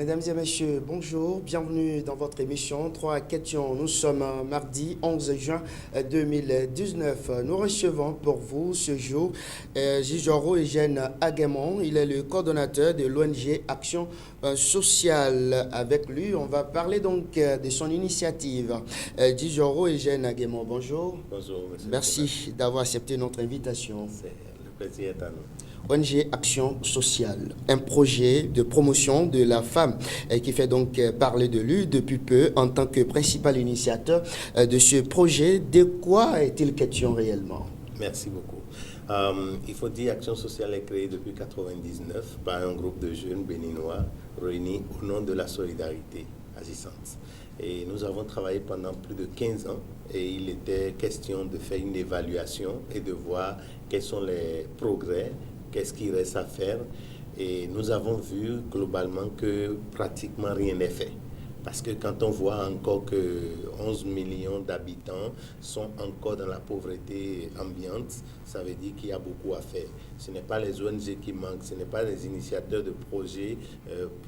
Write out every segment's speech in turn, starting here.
Mesdames et messieurs, bonjour, bienvenue dans votre émission 3 questions. Nous sommes mardi 11 juin 2019. Nous recevons pour vous ce jour Jijoro Eugène Aguemon. Il est le coordonnateur de l'ONG Action Sociale. Avec lui, on va parler donc de son initiative. Jijoro Eugène Aguemon, bonjour. Bonjour, monsieur. Merci d'avoir accepté notre invitation. Le plaisir est à nous. ONG Action Sociale, un projet de promotion de la femme qui fait donc parler de lui depuis peu en tant que principal initiateur de ce projet. De quoi est-il question réellement? Merci beaucoup. Il faut dire Action Sociale est créée depuis 1999 par un groupe de jeunes béninois réunis au nom de la solidarité agissante. Et nous avons travaillé pendant plus de 15 ans et il était question de faire une évaluation et de voir quels sont les progrès, qu'est-ce qu'il reste à faire. Et nous avons vu globalement que pratiquement rien n'est fait. Parce que quand on voit encore que 11 millions d'habitants sont encore dans la pauvreté ambiante, ça veut dire qu'il y a beaucoup à faire. Ce n'est pas les ONG qui manquent, ce n'est pas les initiateurs de projets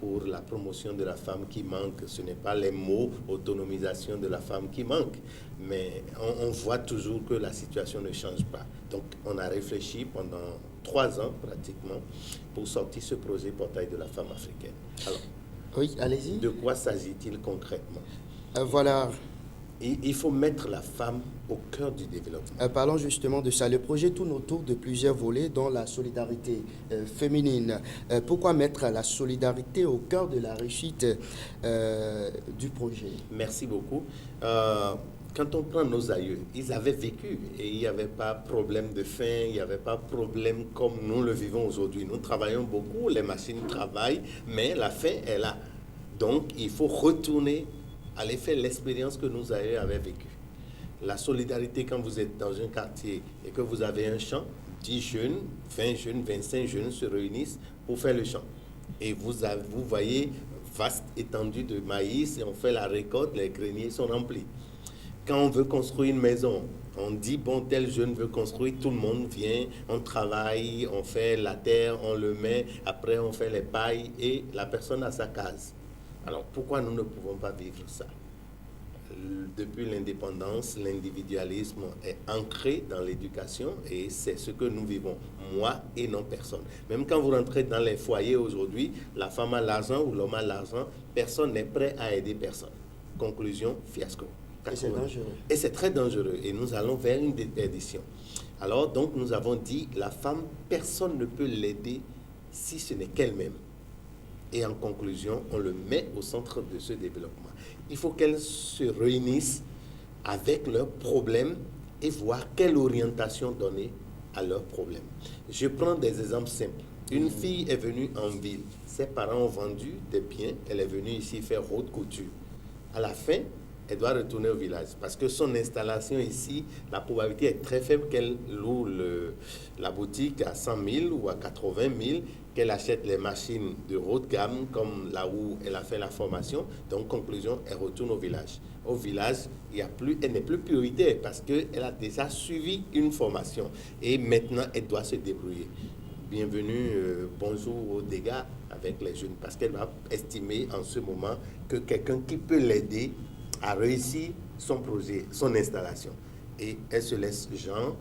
pour la promotion de la femme qui manquent, ce n'est pas les mots autonomisation de la femme qui manquent. Mais on voit toujours que la situation ne change pas. Donc on a réfléchi pendant 3 ans pratiquement pour sortir ce projet Portail de la femme africaine. Alors, oui, allez-y. de quoi s'agit-il concrètement? Voilà. Il faut mettre la femme au cœur du développement. Parlons justement de ça. Le projet tourne autour de plusieurs volets, dont la solidarité féminine. Pourquoi mettre la solidarité au cœur de la réussite du projet? Merci beaucoup. Quand on prend nos aïeux, ils avaient vécu et il n'y avait pas problème de faim, il n'y avait pas problème comme nous le vivons aujourd'hui. Nous travaillons beaucoup, les machines travaillent, mais la faim est là. Donc, il faut retourner à l'effet l'expérience que nos aïeux avaient vécue. La solidarité, quand vous êtes dans un quartier et que vous avez un champ, 10 jeunes, 20 jeunes, 25 jeunes se réunissent pour faire le champ. Et vous voyez, vaste étendue de maïs et on fait la récolte, les greniers sont remplis. Quand on veut construire une maison, on dit, bon, tel jeune veut construire, tout le monde vient, on travaille, on fait la terre, on le met, après on fait les pailles et la personne a sa case. Alors pourquoi nous ne pouvons pas vivre ça? Depuis l'indépendance, l'individualisme est ancré dans l'éducation et c'est ce que nous vivons, moi et non personne. Même quand vous rentrez dans les foyers aujourd'hui, la femme a l'argent ou l'homme a l'argent, personne n'est prêt à aider personne. Conclusion, fiasco. Et c'est dangereux. Et c'est très dangereux. Et nous allons vers une déperdition. Alors, donc, nous avons dit, la femme, personne ne peut l'aider si ce n'est qu'elle-même. Et en conclusion, on le met au centre de ce développement. Il faut qu'elles se réunissent avec leurs problèmes et voir quelle orientation donner à leurs problèmes. Je prends des exemples simples. Une fille est venue en ville. Ses parents ont vendu des biens. Elle est venue ici faire haute couture. À la fin, elle doit retourner au village parce que son installation ici, la probabilité est très faible qu'elle loue la boutique à 100 000 ou à 80 000, qu'elle achète les machines de haute gamme comme là où elle a fait la formation. Donc, conclusion, elle retourne au village. Au village, elle n'est plus prioritaire parce qu'elle a déjà suivi une formation et maintenant, elle doit se débrouiller. Bienvenue, bonjour aux dégâts avec les jeunes parce qu'elle va estimer en ce moment que quelqu'un qui peut l'aider a réussi son projet, son installation. Et elle se laisse Jean,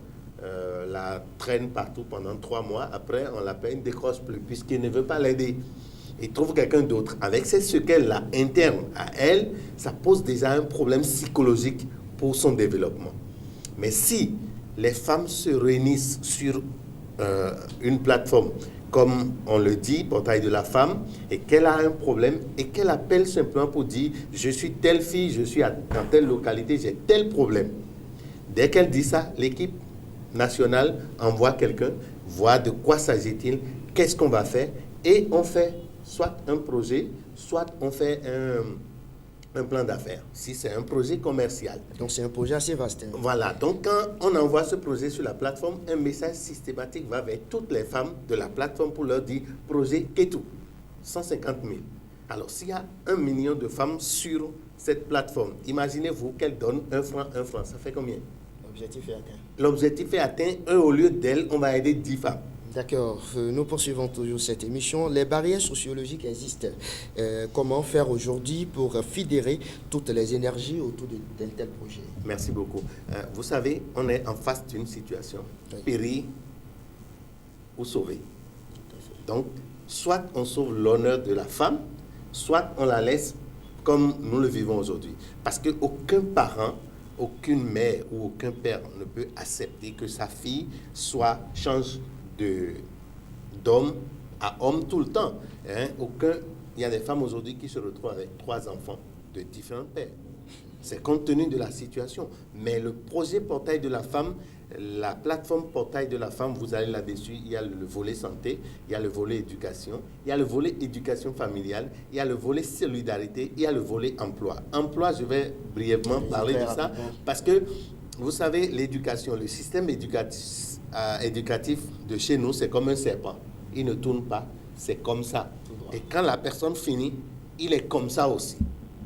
la traîne partout pendant 3 mois. Après, on l'appelle, ne décroche plus puisqu'il ne veut pas l'aider. Il trouve quelqu'un d'autre. Avec ce qu'elle a interne à elle, ça pose déjà un problème psychologique pour son développement. Mais si les femmes se réunissent sur une plateforme, comme on le dit, Portail de la femme, et qu'elle a un problème, et qu'elle appelle simplement pour dire « Je suis telle fille, je suis dans telle localité, j'ai tel problème ». Dès qu'elle dit ça, l'équipe nationale envoie quelqu'un, voit de quoi s'agit-il, qu'est-ce qu'on va faire, et on fait soit un projet, soit on fait un plan d'affaires, si c'est un projet commercial. Donc c'est un projet assez vaste. Hein. Voilà, donc quand on envoie ce projet sur la plateforme, un message systématique va vers toutes les femmes de la plateforme pour leur dire « Projet Ketou, 150 000 ». Alors s'il y a 1 million de femmes sur cette plateforme, imaginez-vous qu'elles donnent 1 franc, ça fait combien? L'objectif est atteint. L'objectif est atteint, au lieu d'elles, on va aider 10 femmes. D'accord. Nous poursuivons toujours cette émission. Les barrières sociologiques existent. Comment faire aujourd'hui pour fédérer toutes les énergies autour de tel projet? Merci beaucoup. Vous savez, on est en face d'une situation, périr ou sauver. Donc, soit on sauve l'honneur de la femme, soit on la laisse comme nous le vivons aujourd'hui. Parce qu'aucun parent, aucune mère ou aucun père ne peut accepter que sa fille change d'homme à homme tout le temps. Il y a des femmes aujourd'hui qui se retrouvent avec 3 enfants de différents pères. C'est compte tenu de la situation. Mais le projet Portail de la femme, la plateforme Portail de la femme, vous allez là-dessus, il y a le volet santé, il y a le volet éducation, il y a le volet éducation familiale, il y a le volet solidarité, il y a le volet emploi. Emploi, je vais brièvement parler de ça parce que, vous savez, l'éducation, le système éducatif de chez nous, c'est comme un serpent. Il ne tourne pas, c'est comme ça. Et quand la personne finit, il est comme ça aussi,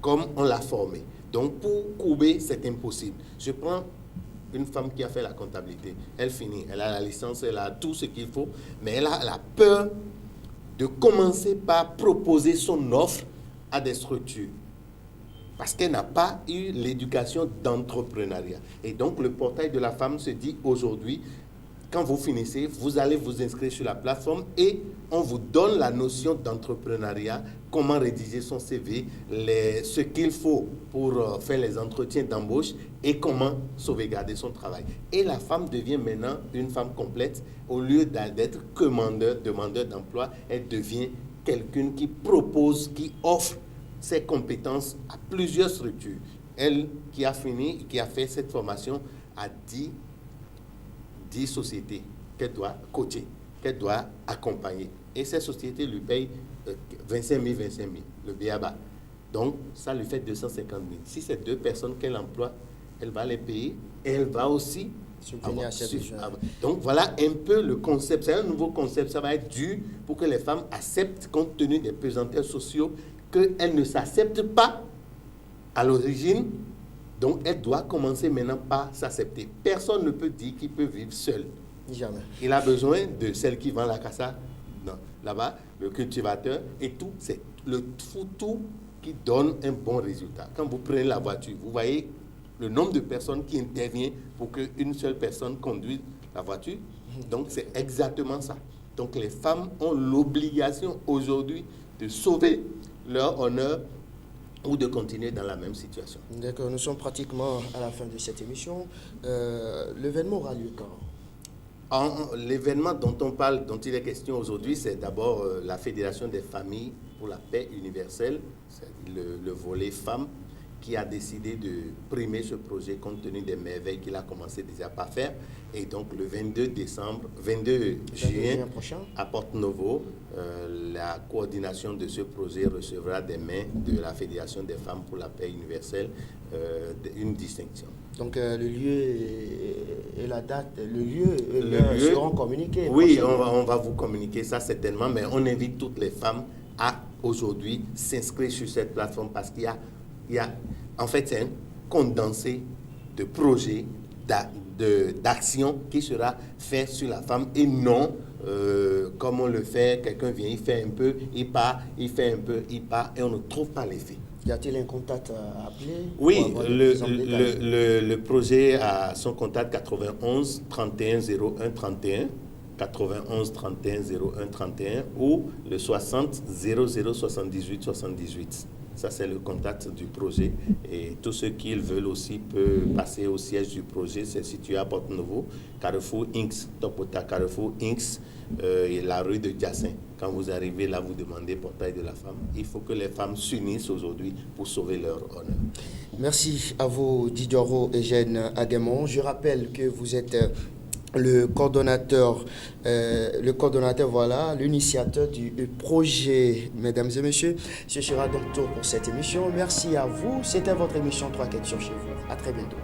comme on l'a formé. Donc, pour courber, c'est impossible. Je prends une femme qui a fait la comptabilité. Elle finit, elle a la licence, elle a tout ce qu'il faut, mais elle a peur de commencer par proposer son offre à des structures. Parce qu'elle n'a pas eu l'éducation d'entrepreneuriat. Et donc, le portail de la femme se dit aujourd'hui, quand vous finissez, vous allez vous inscrire sur la plateforme et on vous donne la notion d'entrepreneuriat, comment rédiger son CV, ce qu'il faut pour faire les entretiens d'embauche et comment sauvegarder son travail. Et la femme devient maintenant une femme complète. Au lieu d'être demandeur d'emploi, elle devient quelqu'un qui propose, qui offre ses compétences à plusieurs structures. Elle qui a fini, qui a fait cette formation, a 10 sociétés qu'elle doit coacher, qu'elle doit accompagner. Et ces sociétés lui payent 25 000, le BABA. Donc, ça lui fait 250 000. Si c'est 2 personnes qu'elle emploie, elle va les payer et elle va aussi subvenir à ses besoins. Donc, voilà un peu le concept. C'est un nouveau concept. Ça va être dû pour que les femmes acceptent, compte tenu des pesanteurs sociaux, qu'elles ne s'acceptent pas à l'origine. Donc, elle doit commencer maintenant par s'accepter. Personne ne peut dire qu'il peut vivre seul. Jamais. Il a besoin de celle qui vend la cassa, là-bas, le cultivateur et tout. C'est le tout qui donne un bon résultat. Quand vous prenez la voiture, vous voyez le nombre de personnes qui interviennent pour qu'une seule personne conduise la voiture. Donc, c'est exactement ça. Donc, les femmes ont l'obligation aujourd'hui de sauver leur honneur ou de continuer dans la même situation. D'accord, nous sommes pratiquement à la fin de cette émission. L'événement aura lieu quand? L'événement dont on parle, dont il est question aujourd'hui, c'est d'abord la Fédération des familles pour la paix universelle, c'est le volet femmes, qui a décidé de primer ce projet compte tenu des merveilles qu'il a commencé déjà par faire. Et donc le 22 juin, à Porte-Novo, la coordination de ce projet recevra des mains de la Fédération des femmes pour la paix universelle une distinction. Donc le lieu et la date, le lieu et l'heure seront communiqués. Oui, on va vous communiquer ça certainement, mais on invite toutes les femmes à aujourd'hui s'inscrire sur cette plateforme parce qu'il y a en fait, c'est un condensé de projets, d'actions qui sera fait sur la femme et non comme on le fait, quelqu'un vient, il fait un peu, il part, il fait un peu, il part et on ne trouve pas l'effet. Y a-t-il un contact à appeler? Oui, le projet a son contact 91 31 01 31, 91 31 01 31 ou le 60 00 78 78. Ça, c'est le contact du projet. Et tous ceux qui veulent aussi peuvent passer au siège du projet. C'est situé à Porte-Novo, Carrefour Inks, Topota, Carrefour Inks, et la rue de Diassin. Quand vous arrivez là, vous demandez Portail de la femme. Il faut que les femmes s'unissent aujourd'hui pour sauver leur honneur. Merci à vous, Didoro et Eugène Aguemon. Je rappelle que vous êtes le coordonnateur, voilà, l'initiateur du projet. Mesdames et messieurs, ce sera donc tout pour cette émission. Merci à vous. C'était votre émission 3 questions chez vous. À très bientôt.